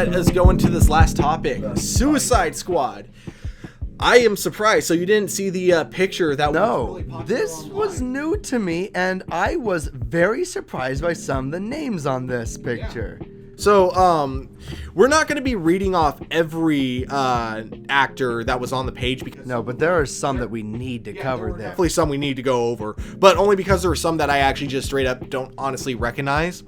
let us go into this last topic. Suicide Squad. I am surprised. So you didn't see the picture that was really popular this online. was new to me, and I was very surprised by some of the names on this picture. So, we're not going to be reading off every actor that was on the page because No, but there are some that we need to cover there. definitely some we need to go over, but only because there were some that I actually just straight up don't honestly recognize.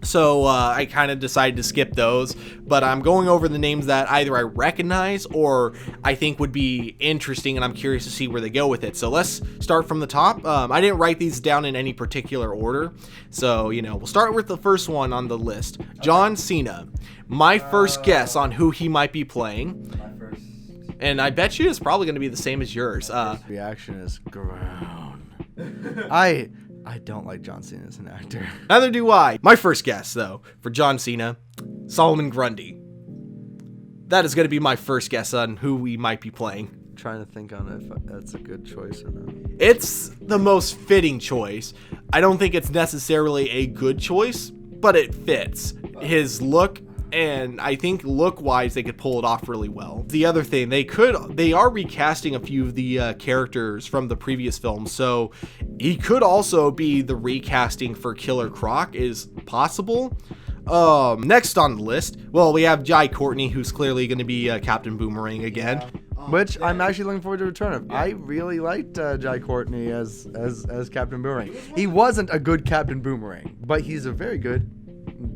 So I kind of decided to skip those, but I'm going over the names that either I recognize or I think would be interesting, and I'm curious to see where they go with it. So let's start from the top. I didn't write these down in any particular order, so we'll start with the first one on the list, John Cena. My first guess on who he might be playing, and I bet you it's probably going to be the same as yours. Reaction is ground. I don't like John Cena as an actor. Neither do I. My first guess, though, for John Cena, Solomon Grundy. That is going to be my first guess on who we might be playing. I'm trying to think on if that's a good choice or not. It's the most fitting choice. I don't think it's necessarily a good choice, but it fits. His look, and I think look-wise, they could pull it off really well. The other thing, they are recasting a few of the characters from the previous films, so he could also be the recasting for Killer Croc is possible. Next on the list, well, we have Jai Courtney, who's clearly going to be Captain Boomerang again. Which I'm actually looking forward to return of. I really liked Jai Courtney as Captain Boomerang. He wasn't a good Captain Boomerang, but he's a very good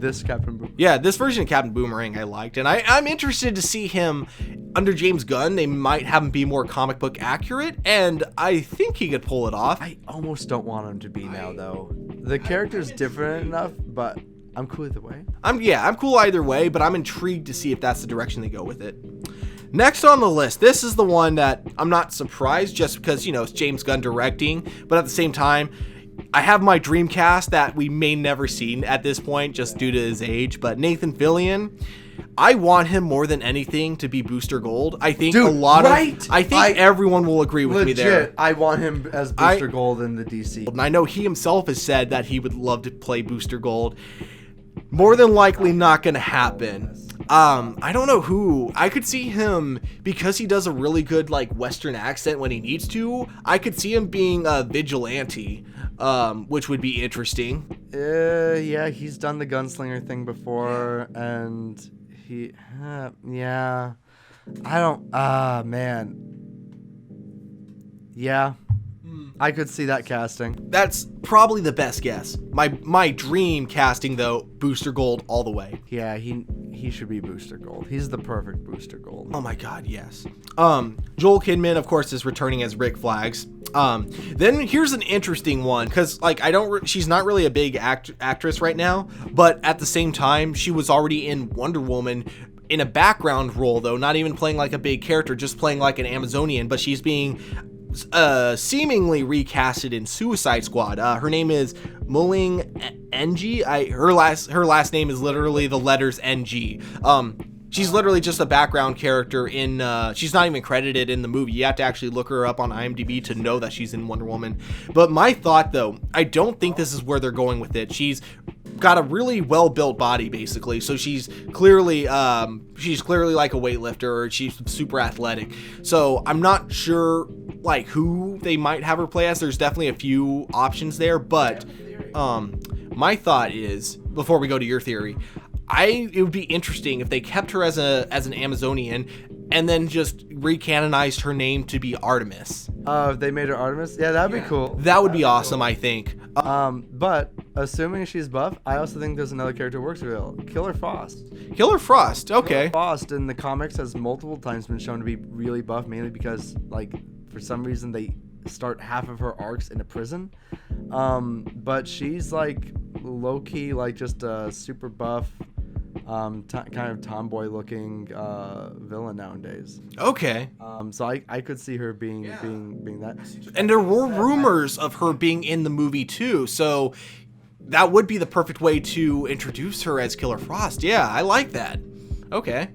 Captain Boomerang. Yeah, this version of Captain Boomerang I liked, and I'm interested to see him under James Gunn. They might have him be more comic book accurate, and I think he could pull it off. I almost don't want him to be now, though. The character's different enough, but I'm cool either way. I'm cool either way, but I'm intrigued to see if that's the direction they go with it. Next on the list, this is the one that I'm not surprised just because, it's James Gunn directing, but at the same time, I have my dream cast that we may never see at this point just due to his age, but Nathan Fillion, I want him more than anything to be Booster Gold. I think everyone will agree with me there. I want him as Booster Gold in the DC. And I know he himself has said that he would love to play Booster Gold. More than likely not going to happen. I don't know who. I could see him, because he does a really good Western accent when he needs to, I could see him being a vigilante, which would be interesting. Yeah, he's done the gunslinger thing before, and yeah, I could see that casting. That's probably the best guess. My dream casting, though, Booster Gold all the way. Yeah, he should be Booster Gold. He's the perfect Booster Gold. Oh my God, yes. Joel Kidman, of course, is returning as Rick Flags. Then here's an interesting one, because she's not really a big actress right now, but at the same time, she was already in Wonder Woman in a background role, though, not even playing like a big character, just playing like an Amazonian, but she's being seemingly recasted in Suicide Squad. Her name is Muling NG. Her last name is literally the letters NG. She's literally just a background character in, she's not even credited in the movie. You have to actually look her up on IMDb to know that she's in Wonder Woman. But my thought, though, I don't think this is where they're going with it. She's got a really well-built body, basically, so she's clearly like a weightlifter, or she's super athletic. So I'm not sure who they might have her play as. There's definitely a few options there, but my thought is, before we go to your theory, it would be interesting if they kept her as an Amazonian and then just recanonized her name to be Artemis. If they made her Artemis? Yeah, that'd be cool. That would be awesome, I think. But assuming she's buff, I also think there's another character who works real. Killer Frost. Killer Frost, okay. Killer Frost in the comics has multiple times been shown to be really buff, mainly because, for some reason they start half of her arcs in a prison. But she's, low-key, just a super buff, kind of tomboy-looking villain nowadays. Okay. So I could see her being that. And there were rumors of her being in the movie too, so that would be the perfect way to introduce her as Killer Frost. Yeah, I like that. Okay.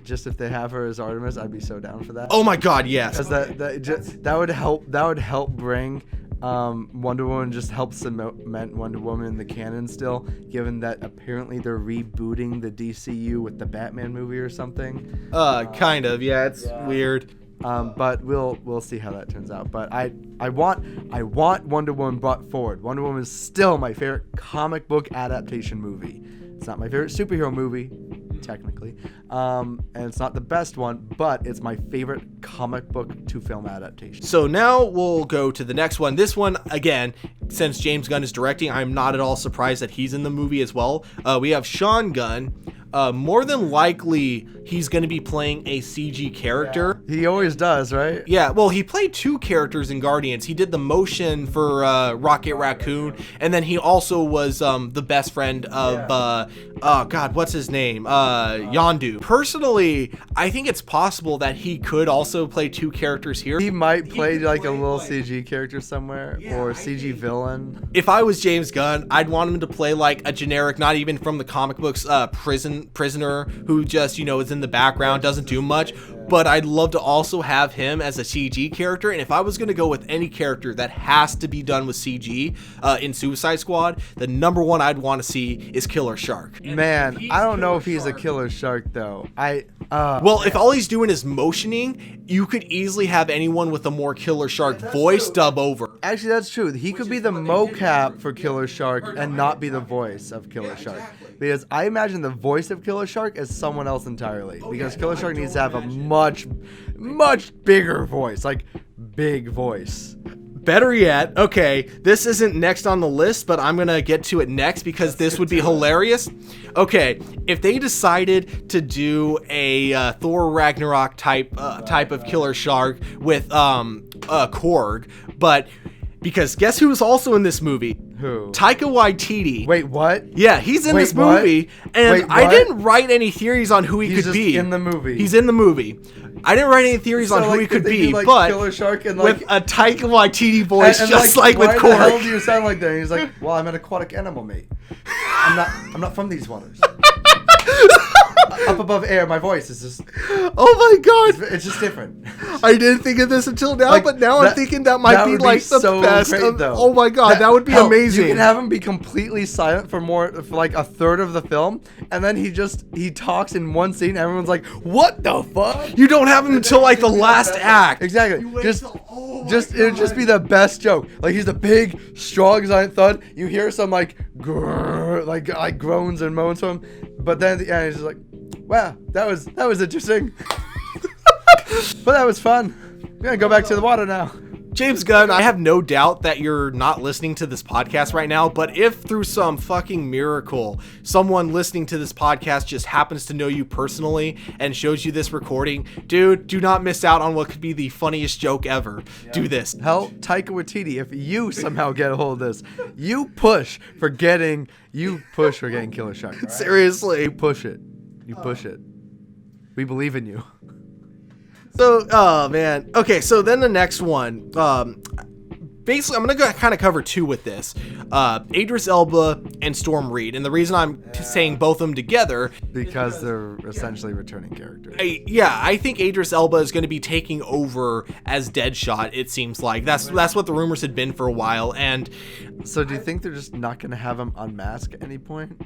Just if they have her as Artemis, I'd be so down for that. Oh my God, yes. Because that would help. That would help bring Wonder Woman just helps cement Wonder Woman in the canon still, given that apparently they're rebooting the DCU with the Batman movie or something. Kind of, yeah, it's weird. But we'll see how that turns out. But I want Wonder Woman brought forward. Wonder Woman is still my favorite comic book adaptation movie. It's not my favorite superhero movie, technically, and it's not the best one, but it's my favorite comic book to film adaptation. So now we'll go to the next one. This one, again, since James Gunn is directing, I'm not at all surprised that he's in the movie as well. We have Sean Gunn. More than likely, he's going to be playing a CG character. He always does, right? Yeah, well, he played two characters in Guardians. He did the motion for Rocket Raccoon, and then he also was the best friend of, oh God, what's his name? Yondu. Personally, I think it's possible that he could also play two characters here. He might play like a little CG character somewhere, or CG villain. If I was James Gunn, I'd want him to play like a generic, not even from the comic books, prisoner who just, is in the background, doesn't do much. But I'd love to also have him as a CG character. And if I was going to go with any character that has to be done with CG in Suicide Squad, the number one I'd want to see is Killer Shark. Man, I don't know if he's a Killer Shark though. Well, if all he's doing is motioning, you could easily have anyone with a more Killer Shark voice dub over. Actually, that's true. He could be the mocap for Killer Shark and not be the voice of Killer Shark. Because I imagine the voice of Killer Shark as someone else entirely. Because Killer Shark needs to have a much bigger voice. Like, big voice. Better yet, okay, this isn't next on the list, but I'm gonna get to it next because this would be hilarious. Okay, if they decided to do a Thor Ragnarok type of Killer Shark with Korg, but because guess who's also in this movie? Who? Taika Waititi. Wait, what? Yeah, he's in this movie, and I didn't write any theories on who he could be. He's in the movie. He's in the movie. I didn't write any theories on who he could be, but Killer Shark and with a Taika Waititi voice, and just like with Korg. Why the hell do you sound like that? And he's like, well, I'm an aquatic animal, mate. I'm not from these waters. Up above air, my voice is just... Oh my god! It's just different. I didn't think of this until now, but now I'm thinking that might be like the best. Oh my god, that would be amazing. You can have him be completely silent for like a third of the film, and then he talks in one scene. Everyone's like, "What the fuck?" You don't have him until like the last act. Exactly. It would just be the best joke. Like he's a big, strong, giant thud. You hear some like groans and moans from him, but then at the end he's just like, "Wow, that was interesting." But that was fun. I'm gonna go back to the water now. James Gunn, I have no doubt that you're not listening to this podcast right now, but if through some fucking miracle someone listening to this podcast just happens to know you personally and shows you this recording, dude, do not miss out on what could be the funniest joke ever. Yeah. Do this. Hell, Taika Waititi, if you somehow get a hold of this, you push for getting Killer Shark. Right? Seriously. You push it. We believe in you. So, oh man. Okay, so then the next one. Basically, I'm gonna kind of cover two with this. Idris Elba and Storm Reed, and the reason I'm saying both of them together because they're essentially returning characters. I think Idris Elba is going to be taking over as Deadshot. It seems like that's what the rumors had been for a while. And so, do you think they're just not going to have him unmask at any point?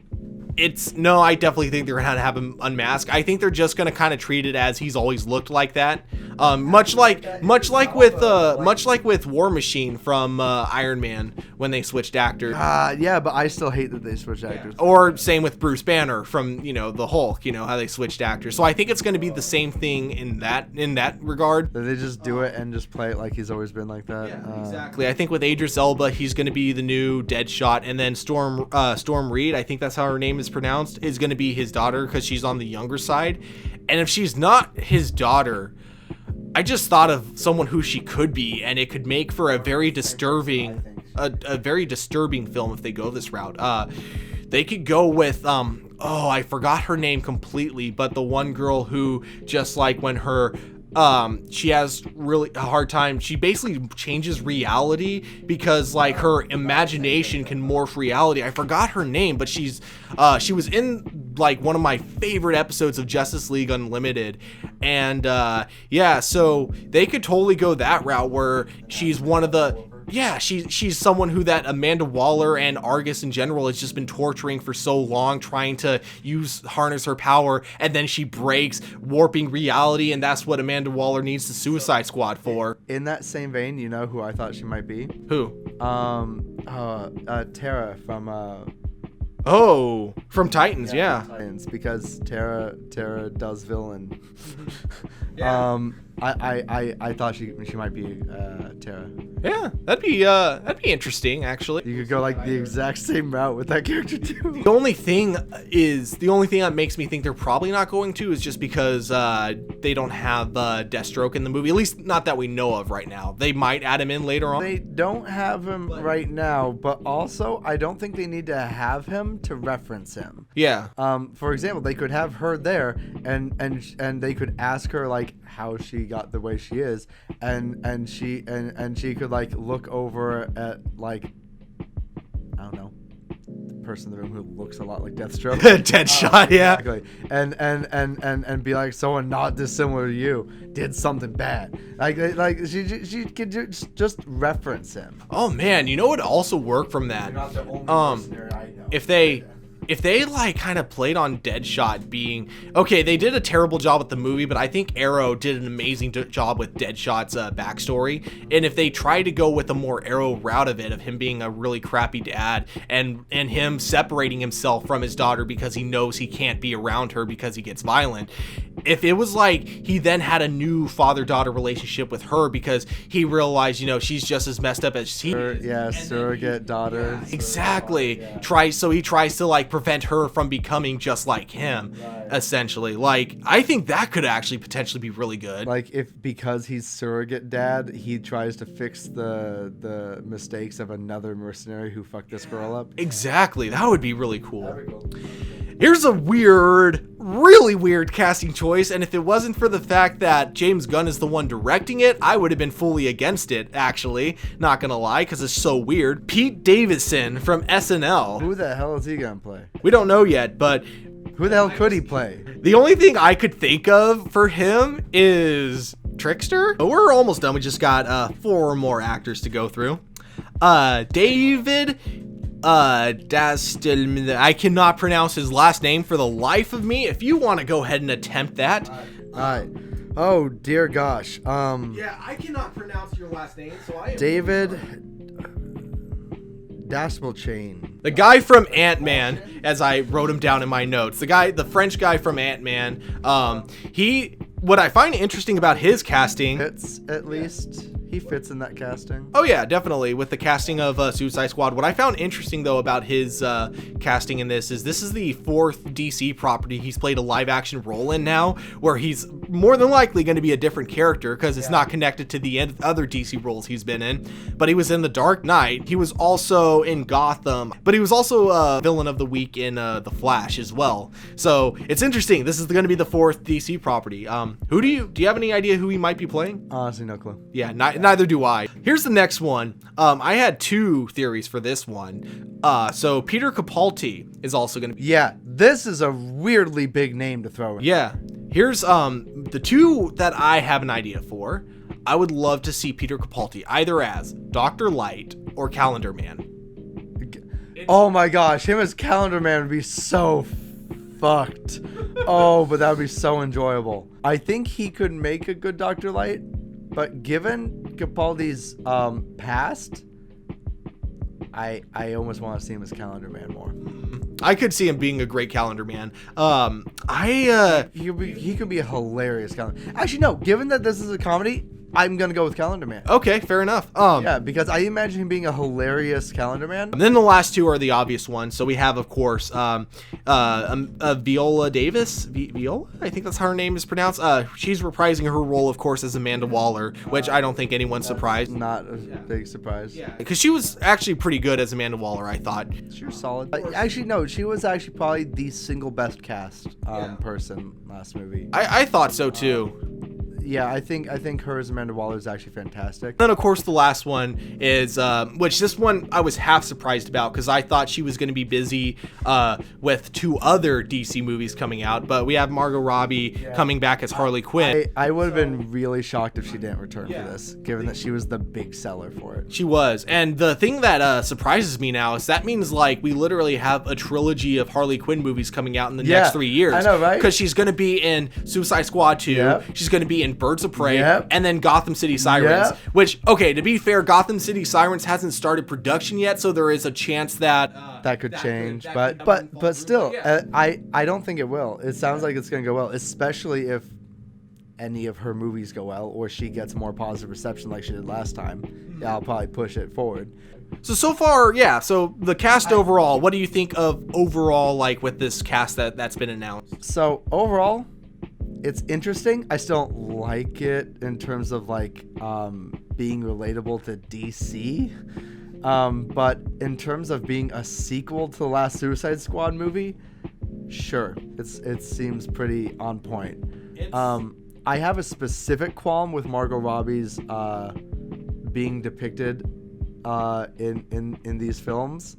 No, I definitely think they're gonna have him unmasked. I think they're just gonna kind of treat it as he's always looked like that. Much like with War Machine from Iron Man when they switched actors. Yeah, but I still hate that they switched actors. Or same with Bruce Banner from the Hulk. How they switched actors. So I think it's gonna be the same thing in that regard. They just do it and just play it like he's always been like that. Yeah, exactly. I think with Idris Elba, he's gonna be the new Deadshot, and then Storm Reed, I think that's how her name is pronounced, is going to be his daughter because she's on the younger side. And if she's not his daughter, I just thought of someone who she could be, and it could make for a very disturbing film if they go this route. They could go with I forgot her name completely, but the one girl who just like when her she has really a hard time. She basically changes reality because like her imagination can morph reality. I forgot her name, but she was in like one of my favorite episodes of Justice League Unlimited. And so they could totally go that route where she's one of the Yeah, she's someone who that Amanda Waller and Argus in general has just been torturing for so long, trying to harness her power, and then she breaks, warping reality, and that's what Amanda Waller needs the Suicide Squad for. In that same vein, you know who I thought she might be? Who? Tara from from Titans, yeah. Titans, because Tara does villain. Yeah. I thought she might be Tara. Yeah, that'd be interesting, actually. You could go like the exact same route with that character too. The only thing that makes me think they're probably not going to is just because they don't have Deathstroke in the movie, at least not that we know of right now. They might add him in later on. They don't have him right now, but also I don't think they need to have him to reference him. Yeah. For example, they could have her there and they could ask her like how she got the way she is, and she could like look over at like, I don't know, the person in the room who looks a lot like Deathstroke. Deadshot, yeah. Exactly. And be like, someone not dissimilar to you did something bad. Like she could just reference him. Oh man, you know what also worked from that? You're not the only listener I know. If they like kind of played on Deadshot being okay, they did a terrible job with the movie, but I think Arrow did an amazing job with Deadshot's backstory. And if they try to go with a more Arrow route of it, of him being a really crappy dad and him separating himself from his daughter because he knows he can't be around her because he gets violent. If it was like he then had a new father-daughter relationship with her because he realized, you know, she's just as messed up as he is. Yeah, surrogate daughter. Yeah, exactly. He tries to like prevent her from becoming just like him, essentially. Like, I think that could actually potentially be really good. Like, if because he's surrogate dad, he tries to fix the mistakes of another mercenary who fucked this girl up. Exactly. That would be really cool. Here's a really weird casting choice, and if it wasn't for the fact that James Gunn is the one directing it, I would have been fully against it, actually. Not gonna lie, because it's so weird. Pete Davidson from SNL. Who the hell is he gonna play? We don't know yet, but who the hell could he play? The only thing I could think of for him is Trickster. We're almost done. We just got 4 more actors to go through. David I cannot pronounce his last name for the life of me. If you want to go ahead and attempt that. Alright. Oh dear gosh. Yeah, I cannot pronounce your last name, so I am David Dastmalchian. The guy from Ant-Man, as I wrote him down in my notes. The French guy from Ant-Man. What I find interesting about his casting, fits, at least he fits in that casting. Oh yeah, definitely, with the casting of Suicide Squad. What I found interesting though about his casting in this is the 4th DC property he's played a live action role in now, where he's more than likely going to be a different character because it's not connected to the other DC roles he's been in. But he was in The Dark Knight. He was also in Gotham, but he was also a villain of the week in The Flash as well. So it's interesting. This is going to be the 4th DC property. Who do you have any idea who he might be playing? Honestly, no clue. Yeah, neither do I. Here's the next one. I had 2 theories for this one. So Peter Capaldi is also going to be. Yeah, this is a weirdly big name to throw in. Yeah. Here's the 2 that I have an idea for. I would love to see Peter Capaldi either as Dr. Light or Calendar Man. Oh my gosh, him as Calendar Man would be so fucked. Oh, but that would be so enjoyable. I think he could make a good Dr. Light, but given Capaldi's past, I almost want to see him as Calendar Man more. I could see him being a great Calendar Man. He could be a hilarious Calendar. Actually, no. Given that this is a comedy, I'm gonna go with Calendar Man. Okay, fair enough. Yeah, because I imagine him being a hilarious Calendar Man. And then the last 2 are the obvious ones. So we have, of course, Viola Davis. Viola, I think that's how her name is pronounced. She's reprising her role, of course, as Amanda Waller, which I don't think anyone's surprised. Not a big surprise. Yeah, because she was actually pretty good as Amanda Waller, I thought. She was solid. Actually, no, she was actually probably the single best cast person last movie. I thought so too. Yeah, I think her as Amanda Waller is actually fantastic. Then, of course, the last one is, which this one I was half surprised about because I thought she was going to be busy with 2 other DC movies coming out. But we have Margot Robbie coming back as Harley Quinn. I would have been really shocked if she didn't return for this, given that she was the big seller for it. She was. And the thing that surprises me now is that means, like, we literally have a trilogy of Harley Quinn movies coming out in the next 3 years. I know, right? Because she's going to be in Suicide Squad 2. She's going to be in Birds of Prey. And then Gotham City Sirens. Which, okay, to be fair, Gotham City Sirens hasn't started production yet, so there is a chance that... that could change. But still, I don't think it will. It sounds like it's going to go well, especially if any of her movies go well or she gets more positive reception like she did last time. Yeah, I'll probably push it forward. So far, so the cast overall, what do you think of overall, like, with this cast that's been announced? So overall, it's interesting. I still don't like it in terms of, like, being relatable to DC. But in terms of being a sequel to the last Suicide Squad movie, sure, it seems pretty on point. I have a specific qualm with Margot Robbie's being depicted in these films,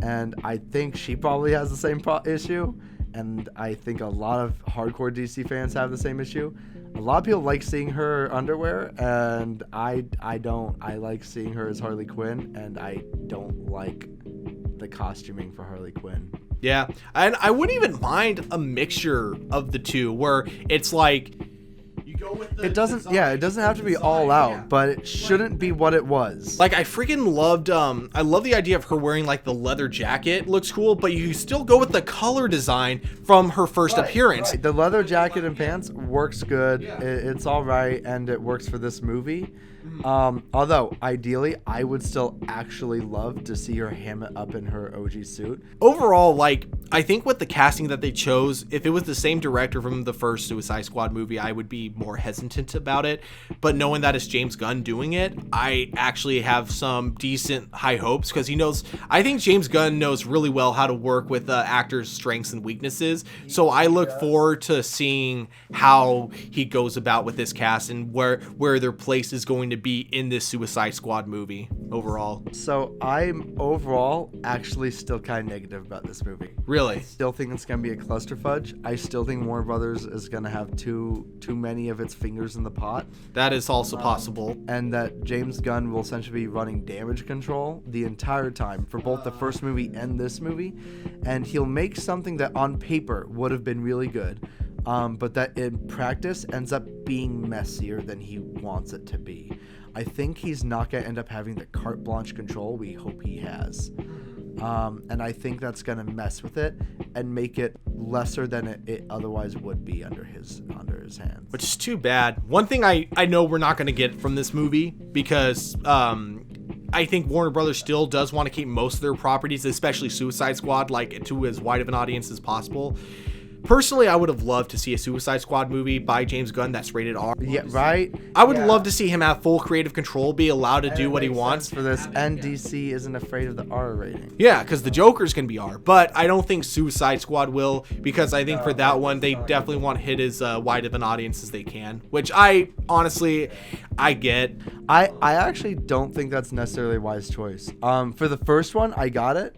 and I think she probably has the same issue, and I think a lot of hardcore DC fans have the same issue. A lot of people like seeing her underwear, and I don't. I like seeing her as Harley Quinn, and I don't like the costuming for Harley Quinn. Yeah, and I wouldn't even mind a mixture of the two, where it's like you go with the it doesn't have to be all out, but it shouldn't be what it was. Like, I freaking loved I love the idea of her wearing, like, the leather jacket. Looks cool, but you still go with the color design from her first appearance. The leather jacket and pants works good. It's all right, and it works for this movie. Although ideally I would still actually love to see her ham it up in her OG suit. Overall, like, I think with the casting that they chose, if it was the same director from the first Suicide Squad movie, I would be more hesitant about it. But knowing that it's James Gunn doing it, I actually have some decent high hopes, because I think James Gunn knows really well how to work with actors' strengths and weaknesses. So I look forward to seeing how he goes about with this cast and where their place is going to be in this Suicide Squad movie overall. So I'm overall actually still kind of negative about this movie. Really? I still think it's going to be a clusterfudge. I still think Warner Brothers is going to have too many of its fingers in the pot. That is also possible. And that James Gunn will essentially be running damage control the entire time for both the first movie and this movie. And he'll make something that on paper would have been really good, but that in practice ends up being messier than he wants it to be. I think he's not going to end up having the carte blanche control we hope he has. And I think that's going to mess with it and make it lesser than it otherwise would be under his hands. Which is too bad. One thing I know we're not going to get from this movie, because I think Warner Brothers still does want to keep most of their properties, especially Suicide Squad, like, to as wide of an audience as possible. Personally, I would have loved to see a Suicide Squad movie by James Gunn that's rated R. Yeah, right? I would love to see him have full creative control, be allowed to do what he wants. For this, and DC isn't afraid of the R rating. Yeah, because the Joker's going to be R. But I don't think Suicide Squad will, because I think for that one, they definitely want to hit as wide of an audience as they can, which I get. I actually don't think that's necessarily a wise choice. For the first one, I got it.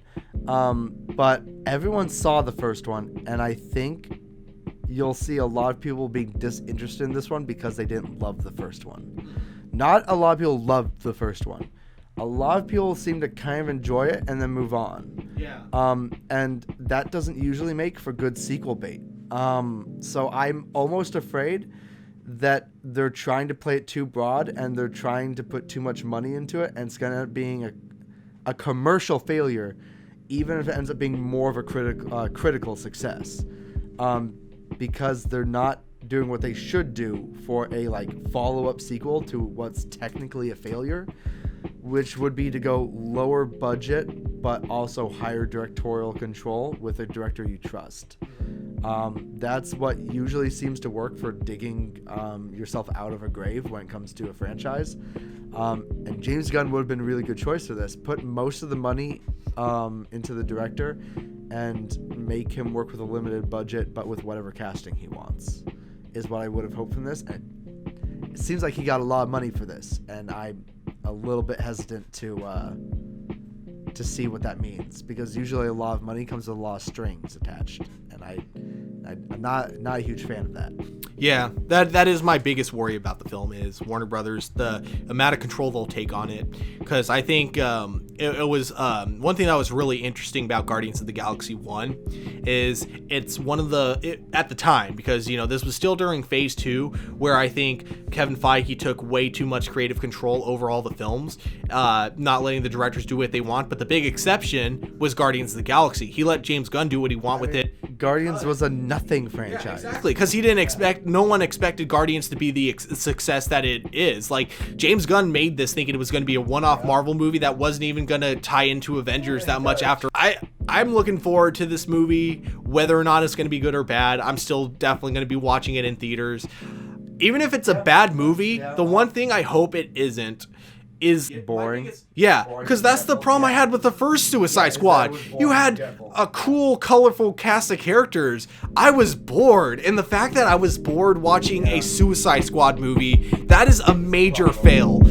But everyone saw the first one, and I think you'll see a lot of people being disinterested in this one because they didn't love the first one. Not a lot of people loved the first one. A lot of people seem to kind of enjoy it and then move on. Yeah. And that doesn't usually make for good sequel bait. So I'm almost afraid that they're trying to play it too broad and they're trying to put too much money into it, and it's going to end up being a commercial failure, even if it ends up being more of a critical success, because they're not doing what they should do for a follow-up sequel to what's technically a failure, which would be to go lower budget but also higher directorial control with a director you trust. That's what usually seems to work for digging yourself out of a grave when it comes to a franchise. And James Gunn would have been a really good choice for this. Put most of the money into the director and make him work with a limited budget, but with whatever casting he wants, is what I would have hoped from this. And it seems like he got a lot of money for this, and I'm a little bit hesitant to see what that means, because usually a lot of money comes with a lot of strings attached, and I'm not a huge fan of that. Yeah, that is my biggest worry about the film is Warner Brothers, the amount of control they'll take on it. Because I think it was one thing that was really interesting about Guardians of the Galaxy 1 is it's one of at the time, because this was still during phase 2, where I think Kevin Feige took way too much creative control over all the films, not letting the directors do what they want. But the big exception was Guardians of the Galaxy. He let James Gunn do what he want with it. Guardians was a nothing franchise. Yeah, exactly, because no one expected Guardians to be the success that it is. Like, James Gunn made this thinking it was going to be a one-off Marvel movie that wasn't even going to tie into Avengers that much after. I'm looking forward to this movie, whether or not it's going to be good or bad. I'm still definitely going to be watching it in theaters. Even if it's a bad movie, the one thing I hope it isn't is boring. Yeah, because that's the problem I had with the first Suicide Squad. You had a cool, colorful cast of characters. I was bored, and the fact that I was bored watching a Suicide Squad movie, that is a major fail.